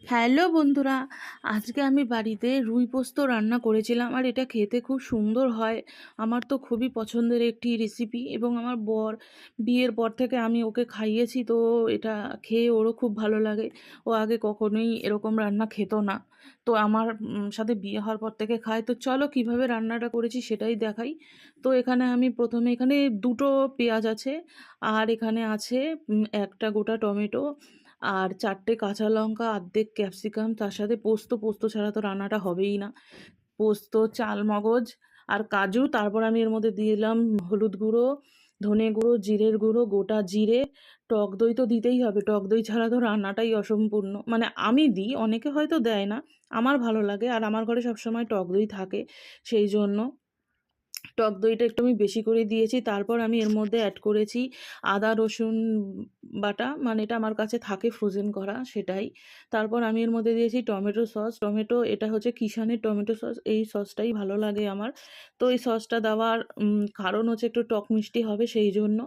Hello বন্ধুরা, আজকে আমি বাড়িতে রুই পোস্ত রান্না করেছিলাম আর এটা খেতে খুব সুন্দর হয়। আমার তো খুবই পছন্দের একটি রেসিপি এবং আমার বর বিয়ের পর থেকে আমি ওকে খাইয়েছি, তো এটা খেয়ে ওরও খুব ভালো লাগে। ও আগে কখনোই এরকম রান্না খেত না, তো আমার সাথে বিয়ে হওয়ার পর থেকে খায়। তো চলো কিভাবে রান্নাটা করেছি সেটাই দেখাই। তো এখানে আমি প্রথমে এখানে দুটো পেঁয়াজ আছে, আর এখানে আছে একটা গোটা টমেটো, আর 4টে কাঁচা লঙ্কা, অর্ধেক ক্যাপসিকাম, তার সাথে পোস্ত। পোস্ত ছাড়া তো রান্নাটা হবেই না। পোস্ত, চালমগজ আর কাজু। তারপর আমি এর মধ্যে দিয়ে দিলাম হলুদ গুঁড়ো, ধনে গুঁড়ো, জিরের গুঁড়ো, গোটা জিরে। টক দই তো দিতেই হবে, টক দই ছাড়া তো রান্নাটাই অসম্পূর্ণ। মানে আমি দিই, অনেকে হয়তো দেয় না, আমার ভালো লাগে আর আমার ঘরে সবসময় টক দই থাকে, সেই জন্য টক দইটা একটু আমি বেশি করে দিয়েছি। তারপর আমি এর মধ্যে অ্যাড করেছি আদা রসুন বাটা, মানে এটা আমার কাছে থাকে ফ্রোজেন করা, সেটাই। তারপর আমি এর মধ্যে দিয়েছি টমেটো সস। টমেটো এটা হচ্ছে কিষানের টমেটো সস, এই সসটাই ভালো লাগে আমার। তো এই সসটা দেওয়ার কারণ হচ্ছে একটু টক মিষ্টি হবে, সেই জন্য।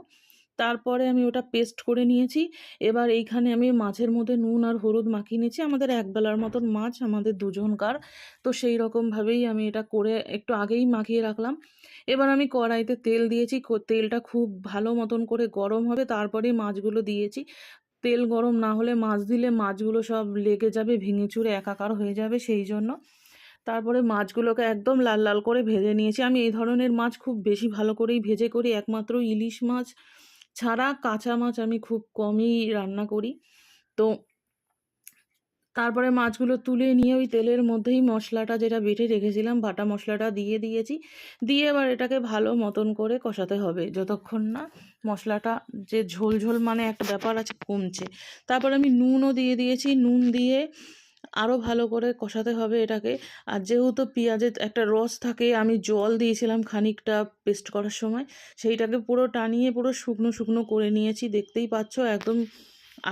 তারপরে আমি ওটা পেস্ট করে নিয়েছি। এবার এইখানে আমি মাছের মধ্যে নুন আর হলুদ মাখিয়ে নিয়েছি। আমাদের একবেলার মতন মাছ, আমাদের দুজনকার। তো সেই রকমভাবেই আমি এটা করে একটু আগেই মাখিয়ে রাখলাম। এবার আমি কড়াইতে তেল দিয়েছি, তেলটা খুব ভালো মতন করে গরম হবে, তারপরেই মাছগুলো দিয়েছি। তেল গরম না হলে মাছ দিলে মাছগুলো সব লেগে যাবে, ভেঙে চুরে একাকার হয়ে যাবে, সেই জন্য। তারপরে মাছগুলোকে একদম লাল লাল করে ভেজে নিয়েছি। আমি এই ধরনের মাছ খুব বেশি ভালো করেই ভেজে করি, একমাত্র ইলিশ মাছ ছাড়া কাঁচা মাছ আমি খুব কমই রান্না করি। তো তারপরে মাছগুলো তুলে নিয়ে ওই তেলের মধ্যেই মশলাটা যেটা বেটে রেখেছিলাম, বাটা মশলাটা দিয়ে দিয়েছি। দিয়ে এবার এটাকে ভালো মতন করে কষাতে হবে যতক্ষণ না মশলাটা, যে ঝোল ঝোল মানে একটা ব্যাপার আছে, কমছে। তারপর আমি নুনও দিয়ে দিয়েছি, নুন দিয়ে আরও ভালো করে কষাতে হবে এটাকে। আর যেহেতু পেঁয়াজের একটা রস থাকে, আমি জল দিয়েছিলাম খানিকটা পেস্ট করার সময়, সেইটাকে পুরো টানিয়ে পুরো শুকনো শুকনো করে নিয়েছি। দেখতেই পাচ্ছ একদম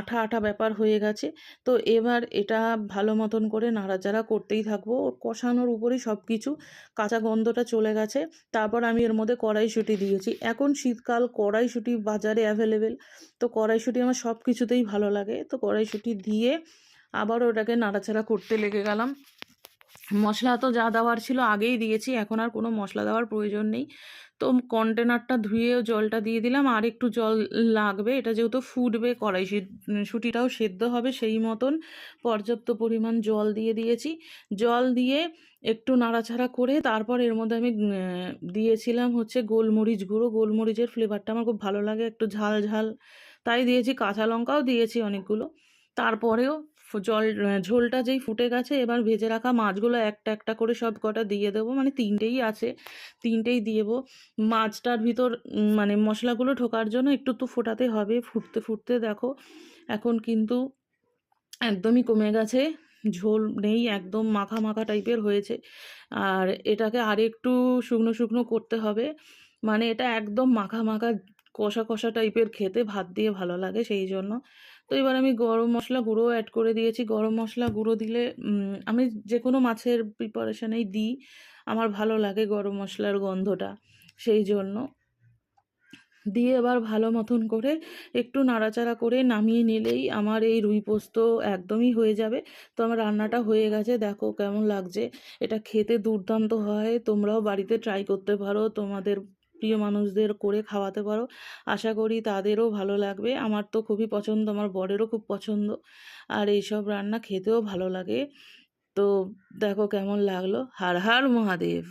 আঠা আঠা ব্যাপার হয়ে গেছে। তো এবার এটা ভালো মতন করে নাড়াচাড়া করতেই থাকবো, ওর কষানোর উপরেই সব কিছু, কাঁচা গন্ধটা চলে গেছে। তারপর আমি এর মধ্যে কড়াইশুঁটি দিয়েছি। এখন শীতকাল, কড়াইশুঁটি বাজারে অ্যাভেলেবেল, তো কড়াইশুঁটি আমার সব কিছুতেই ভালো লাগে। তো কড়াইশুঁটি দিয়ে আবার ওটাকে নাড়াচাড়া করতে লেগে গেলাম। মশলা তো যা দেওয়ার ছিল আগেই দিয়েছি, এখন আর কোনো মশলা দেওয়ার প্রয়োজন নেই। তো কন্টেনারটা ধুয়ে জলটা দিয়ে দিলাম, আর একটু জল লাগবে, এটা যেহেতু ফুটবে, শুঁটিটাও সেদ্ধ হবে, সেই মতন পর্যাপ্ত পরিমাণ জল দিয়ে দিয়েছি। জল দিয়ে একটু নাড়াচাড়া করে তারপর এর মধ্যে আমি দিয়েছিলাম হচ্ছে গোলমরিচ গুঁড়ো। গোলমরিচের ফ্লেভারটা আমার খুব ভালো লাগে, একটু ঝাল ঝাল, তাই দিয়েছি। কাঁচা লঙ্কাও দিয়েছি অনেকগুলো। তারপরেও ঝোলটা যেই ফুটে গেছে, এবার ভেজে রাখা মাছগুলো একটা একটা করে সব কটা দিয়ে দেবো, মানে তিনটেই আছে, তিনটেই দেবো। মাছটার ভিতর মানে মশলাগুলো ঢোকার জন্য একটু তো ফোটাতে হবে। ফুটতে ফুটতে দেখো এখন কিন্তু একদমই কমে গেছে, ঝোল নেই, একদম মাখা মাখা টাইপের হয়েছে। আর এটাকে আরেকটু শুকনো শুকনো করতে হবে, মানে এটা একদম মাখা মাখা কষা কষা টাইপের, খেতে ভাত দিয়ে ভালো লাগে, সেই জন্য। তো এবার আমি গরম মশলা গুঁড়ো অ্যাড করে দিয়েছি। গরম মশলা গুঁড়ো দিলে আমি যে কোনো মাছের প্রিপারেশনেই দিই, আমার ভালো লাগে গরম মশলার গন্ধটা, সেই জন্য। দিয়ে এবার ভালো মতন করে একটু নাড়াচাড়া করে নামিয়ে নিলেই আমার এই রুই পোস্ত একদমই হয়ে যাবে। তো আমার রান্নাটা হয়ে গেছে, দেখো কেমন লাগছে। এটা খেতে দুর্দান্ত হয়, তোমরাও বাড়িতে ট্রাই করতে পারো, তোমাদের প্রিয় মানুষদের করে খাওয়াতে পারো। আশা করি তাদেরও ভালো লাগবে। আমার তো খুবই পছন্দ, আমার বরেরও খুব পছন্দ, আর এইসব রান্না খেতেও ভালো লাগে। তো দেখো কেমন লাগলো। হর হর মহাদেব।